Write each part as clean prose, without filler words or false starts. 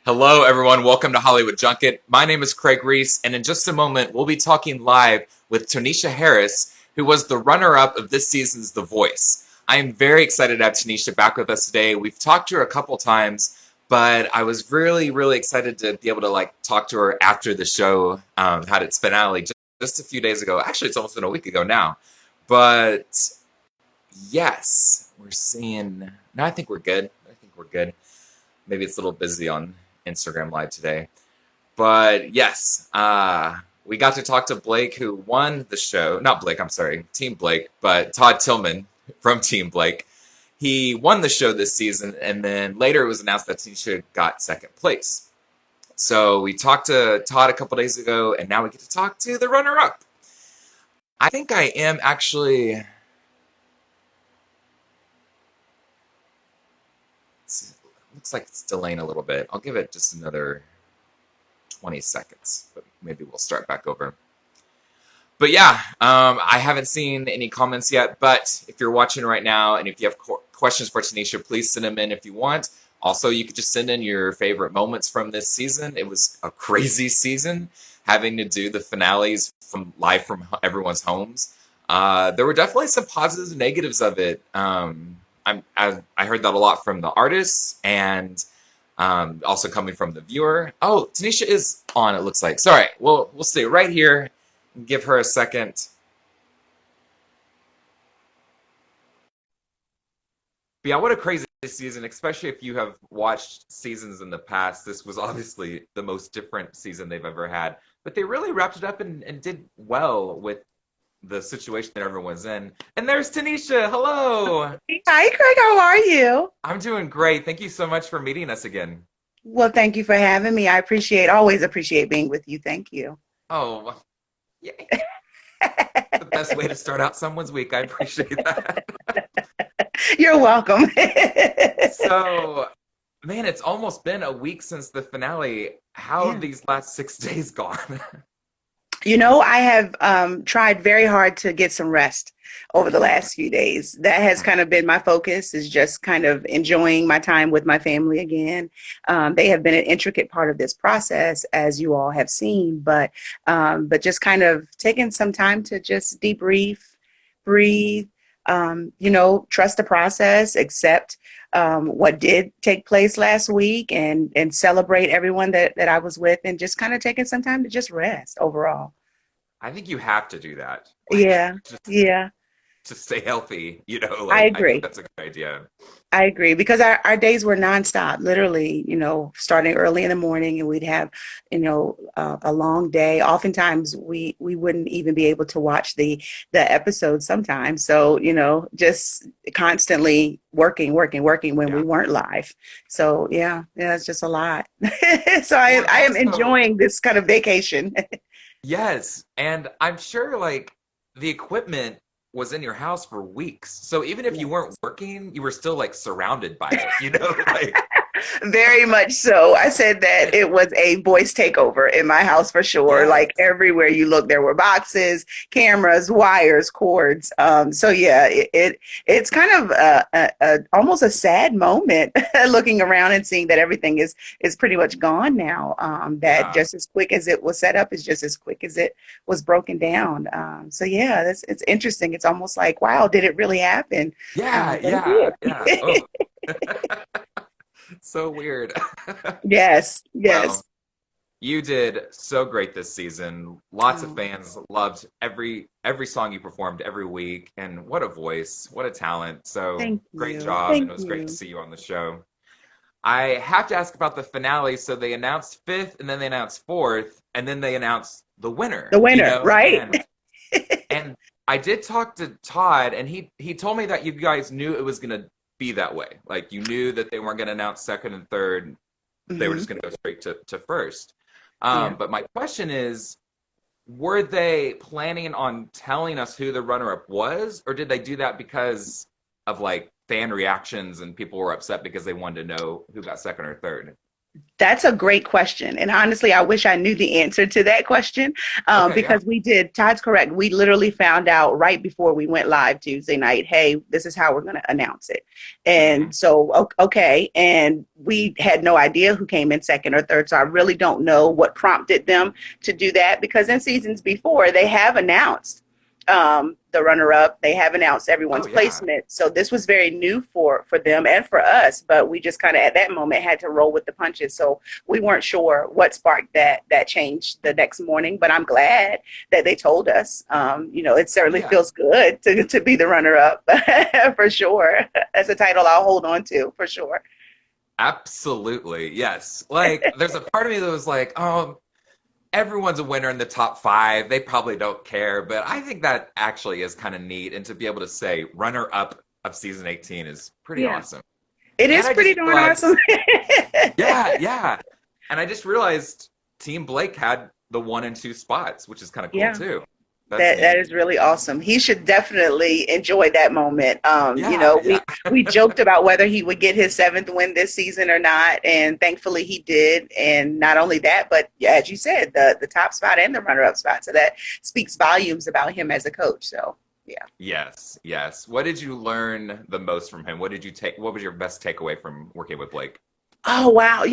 Hello, everyone. Welcome to Hollywood Junket. My name is Craig Reese, and in just a moment, we'll be talking live with Toneisha Harris, who was the runner-up of this season's The Voice. I am very excited to have Toneisha back with us today. We've talked to her a couple times, but I was really, really excited to be able to talk to her after the show had its finale just a few days ago. Actually, it's almost been a week ago now. But yes, we're seeing. No, I think we're good. Maybe it's a little busy on Instagram Live today. But yes, we got to talk to Blake, who won the show. Not Blake, I'm sorry, Team Blake, but Todd Tillman from Team Blake. He won the show this season, and then later it was announced that Tanisha got second place. So we talked to Todd a couple days ago, and now we get to talk to the runner-up. I think I am actually... Looks like it's delaying a little bit. I'll give it just another 20 seconds, but maybe we'll start back over. But yeah, I haven't seen any comments yet, but if you're watching right now and if you have questions for Toneisha, please send them in if you want. Also, you could just send in your favorite moments from this season. It was a crazy season, having to do the finales live from everyone's homes. There were definitely some positives and negatives of it. I heard that a lot from the artists and also coming from the viewer. Oh, Toneisha is on, it looks like. Sorry, we'll stay right here and give her a second. But yeah, what a crazy season, especially if you have watched seasons in the past. This was obviously the most different season they've ever had. But they really wrapped it up and did well with the situation that everyone's in. And there's Toneisha. Hello. Hi, Craig. How are you? I'm doing great. Thank you so much for meeting us again. Well, thank you for having me. Always appreciate being with you. Thank you. Oh, yay. The best way to start out someone's week. I appreciate that. You're welcome. So, man, it's almost been a week since the finale. How have these last 6 days gone? I have tried very hard to get some rest over the last few days. That has kind of been my focus, is just kind of enjoying my time with my family again. They have been an intricate part of this process, as you all have seen, but just kind of taking some time to just debrief, breathe, trust the process, accept what did take place last week, and celebrate everyone that I was with, and just kind of taking some time to just rest overall. I think you have to do that. Yeah, Just yeah, to stay healthy, I I think agree. that's a good idea. I agree, because our days were nonstop, literally, starting early in the morning, and we'd have, a long day. Oftentimes we wouldn't even be able to watch the episodes sometimes. So, just constantly working when we Yeah. weren't live. So yeah, it's just a lot. So Well, and I am also, enjoying this kind of vacation. yes, and I'm sure the equipment was in your house for weeks. So even if you weren't Yes. working, you were still surrounded by it, Very much so. I said that it was a voice takeover in my house for sure. yes. Like everywhere you look, there were boxes, cameras, wires, cords. So yeah, it's kind of almost a sad moment looking around and seeing that everything is pretty much gone now. That Yeah. just as quick as it was set up is just as quick as it was broken down. So yeah, it's interesting. It's almost like, wow, did it really happen? Yeah, But it yeah, yeah. did. Oh, so weird. Yes, Well, yes. you did so great this season. Lots of Oh, fans loved every song you performed every week, and what a voice, what a talent. So thank great you. job, and Thank it was great to you. see you on the show. I have to ask about the finale. So they announced fifth, and then they announced fourth, and then they announced the The winner, winner, right? and I did talk to Todd, and he told me that you guys knew it was gonna be that way. Like you knew that they weren't gonna announce second and third. They were Hmm. just gonna go straight to first. Yeah. But my question is, were they planning on telling us who the runner-up was, or did they do that because of fan reactions and people were upset because they wanted to know who got second or third? That's a great question. And honestly, I wish I knew the answer to that question, Okay, yeah. because we did. Todd's correct. We literally found out right before we went live Tuesday night, hey, this is how we're going to announce it. Hmm. And so, okay. And we had no idea who came in second or third. So I really don't know what prompted them to do that, because in seasons before, they have announced the runner-up. They have announced Oh, everyone's yeah. placement. So this was very new for them and for us, but we just kind of at that moment had to roll with the punches. So we weren't sure what sparked that change the next morning, but I'm glad that they told us. It certainly Yeah. feels good to be the runner-up for sure. That's a title I'll hold on to for sure. Absolutely. Yes. Like, there's a part of me that was like, oh, everyone's a winner in the top five. They probably don't care. But I think that actually is kind of neat. And to be able to say runner up of season 18 is pretty Yeah, awesome. it And is I pretty just darn awesome. realized, yeah, yeah. And I just realized Team Blake had the 1 and 2 spots, which is kind of cool Yeah. too. That's That neat. is really awesome. He should definitely enjoy that moment. Yeah, yeah. We joked about whether he would get his seventh win this season or not, and thankfully he did. And not only that, but as you said, the top spot and the runner up spot. So that speaks volumes about him as a coach. So yeah. Yes, yes. What did you learn the most from him? What did you take? What was your best takeaway from working with Blake? Oh wow.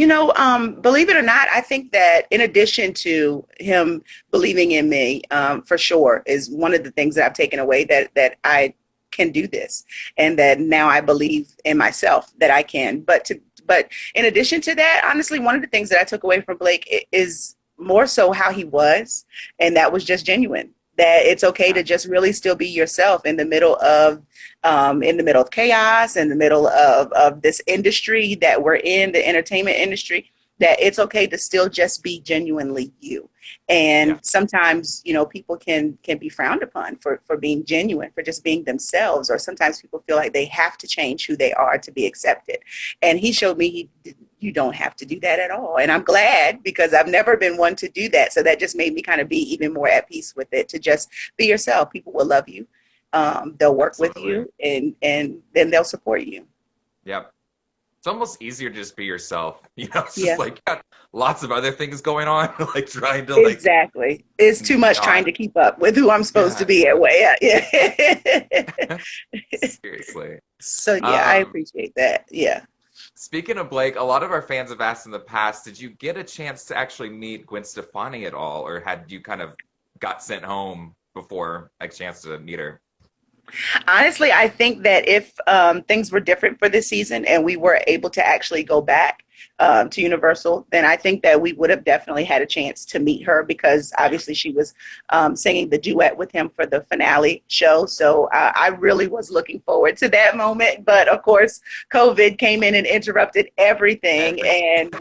Believe it or not, I think that in addition to him believing in me, for sure, is one of the things that I've taken away, that I can do this, and that now I believe in myself that I can. But in addition to that, honestly, one of the things that I took away from Blake is more so how he was, and that was just genuine. That it's okay Yeah, to just really still be yourself in the middle of chaos, in the middle of this industry that we're in, the entertainment industry, that it's okay to still just be genuinely you. yeah, And sometimes, people can be frowned upon for being genuine, for just being themselves, or sometimes people feel like they have to change who they are to be accepted. And he showed me you don't have to do that at all. And I'm glad, because I've never been one to do that. So that just made me kind of be even more at peace with it, to just be yourself. People will love you. They'll work with absolutely. you, and then they'll support you. Yep. It's almost easier to just be yourself. It's just Yeah, like got lots of other things going on, like trying to like exactly. It's too much trying not. to keep up with who I'm supposed to Yeah, be at. yeah. Way, yeah. Seriously. So yeah, I Um, appreciate that. Yeah. Speaking of Blake, a lot of our fans have asked in the past, did you get a chance to actually meet Gwen Stefani at all, or had you kind of got sent home before a chance to meet her? Honestly, I think that if things were different for this season and we were able to actually go back to Universal, then I think that we would have definitely had a chance to meet her, because Yeah. obviously she was singing the duet with him for the finale show. So I really was looking forward to that moment. But of course, COVID came in and interrupted everything, Everything. and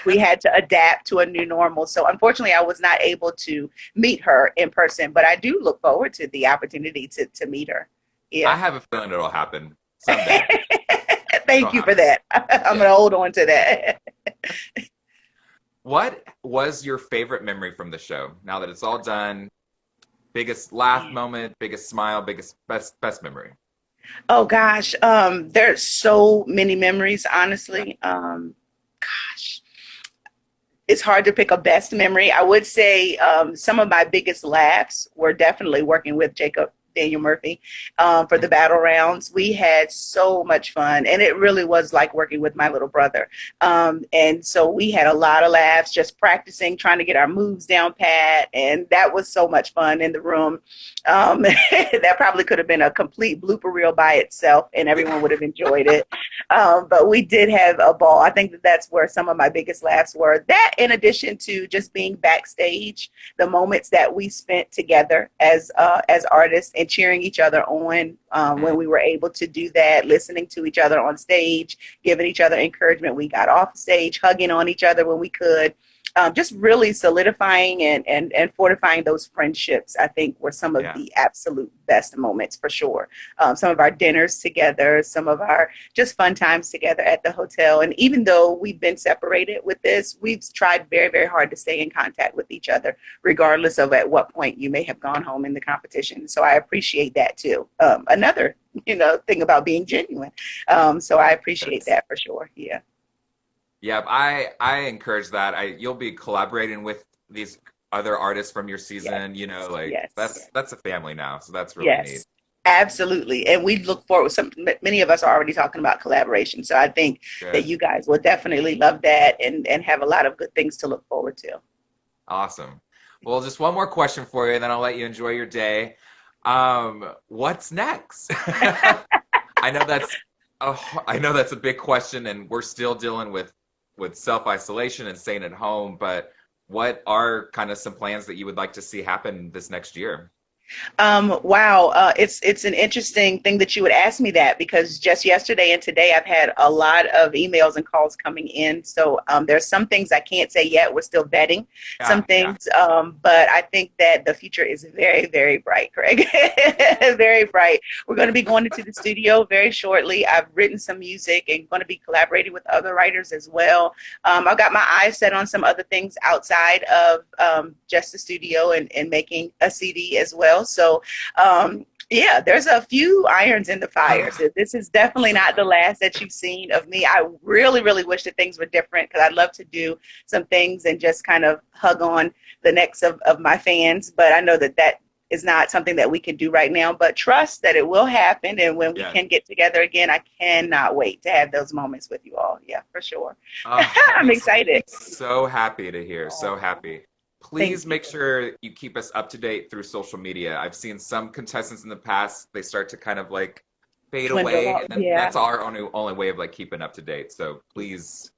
we had to adapt to a new normal. So unfortunately, I was not able to meet her in person, but I do look forward to the opportunity to meet her. I Yeah. have a feeling it'll happen someday. Thank It'll you for happen. that. I'm Yeah. going to hold on to that. What was your favorite memory from the show? Now that it's all done, biggest laugh moment, biggest smile, biggest best memory. Oh gosh, there's so many memories, Yeah. honestly. Gosh, it's hard to pick a best memory. I would say some of my biggest laughs were definitely working with Jacob Daniel Murphy for the battle rounds. We had so much fun, and it really was like working with my little brother. And so we had a lot of laughs just practicing, trying to get our moves down pat, and that was so much fun in the room. That probably could have been a complete blooper reel by itself, and Yeah. everyone would have enjoyed it. But we did have a ball. I think that that's where some of my biggest laughs were. That, in addition to just being backstage, the moments that we spent together as artists and cheering each other on when Mm, we were able to do that, listening to each other on stage, giving each other encouragement. We got off stage, hugging on each other when we could. Just really solidifying and fortifying those friendships, I think, were some of yeah. the absolute best moments for sure. Some of our dinners together, some of our just fun times together at the hotel. And even though we've been separated with this, we've tried very, very hard to stay in contact with each other, regardless of at what point you may have gone home in the competition. So I appreciate that too. Another, thing about being genuine. So I appreciate Yes. that for sure. Yeah. Yeah, I encourage that. You'll be collaborating with these other artists from your Yes, season, you know, like yes. that's a family now, so that's really neat. Yes, absolutely. And we look forward. Many of us are already talking about collaboration. So I think that Good. you guys will definitely love that and have a lot of good things to look forward to. Awesome. Well, just one more question for you, and then I'll let you enjoy your day. What's next? I know that's I know that's a big question, and we're still dealing with self-isolation and staying at home, but what are kind of some plans that you would like to see happen this next year? Wow, it's an interesting thing that you would ask me that because just yesterday and today I've had a lot of emails and calls coming in. So there's some things I can't say yet. We're still vetting some Yeah, yeah. things, but I think that the future is very, very bright, Craig. Very bright. We're going to be going into the studio very shortly. I've written some music and going to be collaborating with other writers as well. I've got my eyes set on some other things outside of just the studio and making a CD as well. So, yeah, there's a few irons in the fire. So this is definitely not the last that you've seen of me. I really, really wish that things were different because I'd love to do some things and just kind of hug on the necks of my fans. But I know that that is not something that we can do right now, but trust that it will happen. And when we Yeah. can get together again, I cannot wait to have those moments with you all. Yeah, for sure. Oh, that I'm makes me excited. so happy to hear. So Oh, happy. thank Please you. make sure you keep us up to date through social media. I've seen some contestants in the past, they start to kind of like fade Dwindle away, up. and Yeah. that's our only way of like keeping up to date. So please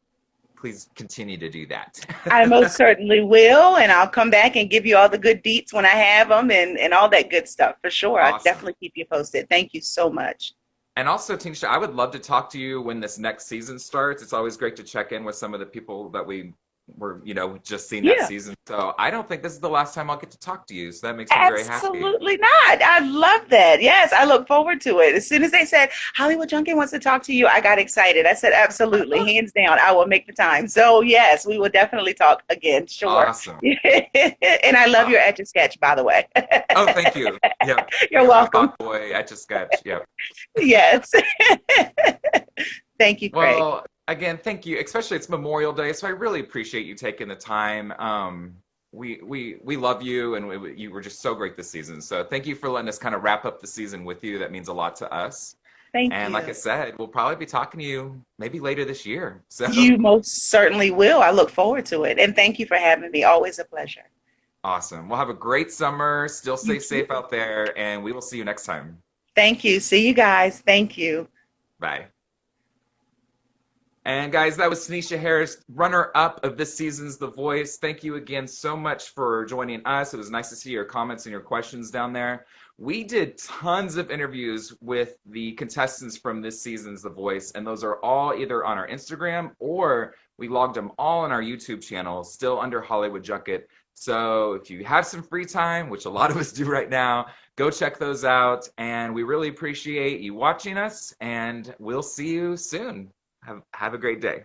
continue to do I that. most certainly will, and I'll come back and give you all the good deets when I have them and all that good stuff for sure. I'll Awesome. definitely keep you posted. Thank you so much. And also, Tanisha, I would love to talk to you when this next season starts. It's always great to check in with some of the people that we were, just seen that Yeah. season. So I don't think this is the last time I'll get to talk to you. So that makes me very happy. Absolutely not. I love that. Yes, I look forward to it. As soon as they said Hollywood Junket wants to talk to you, I got excited. I said, absolutely, hands down, I will make the time. So yes, we will definitely talk again. Sure. Awesome. And I love Uh, your etch a sketch, by the way. oh, thank you. Yep. You're My welcome. dog boy, Etch a Sketch. Yep. Yes. Thank you, Craig. Well, again, thank you. Especially it's Memorial Day, so I really appreciate you taking the time. We love you, and you were just so great this season. So thank you for letting us kind of wrap up the season with you. That means a lot to us. Thank And like I you. said, we'll probably be talking to you maybe later this year. So You most certainly will. I look forward to it. And thank you for having me. Always a pleasure. awesome. We'll have a great summer. Still You stay too. safe out there, and we will see you next time. Thank you. See you guys. Thank you. Bye. And guys, that was Tanisha Harris, runner up of this season's The Voice. Thank you again so much for joining us. It was nice to see your comments and your questions down there. We did tons of interviews with the contestants from this season's The Voice, and those are all either on our Instagram or we logged them all on our YouTube channel, still under Hollywood Junket. So if you have some free time, which a lot of us do right now, go check those out. And we really appreciate you watching us, and we'll see you soon. Have a great day.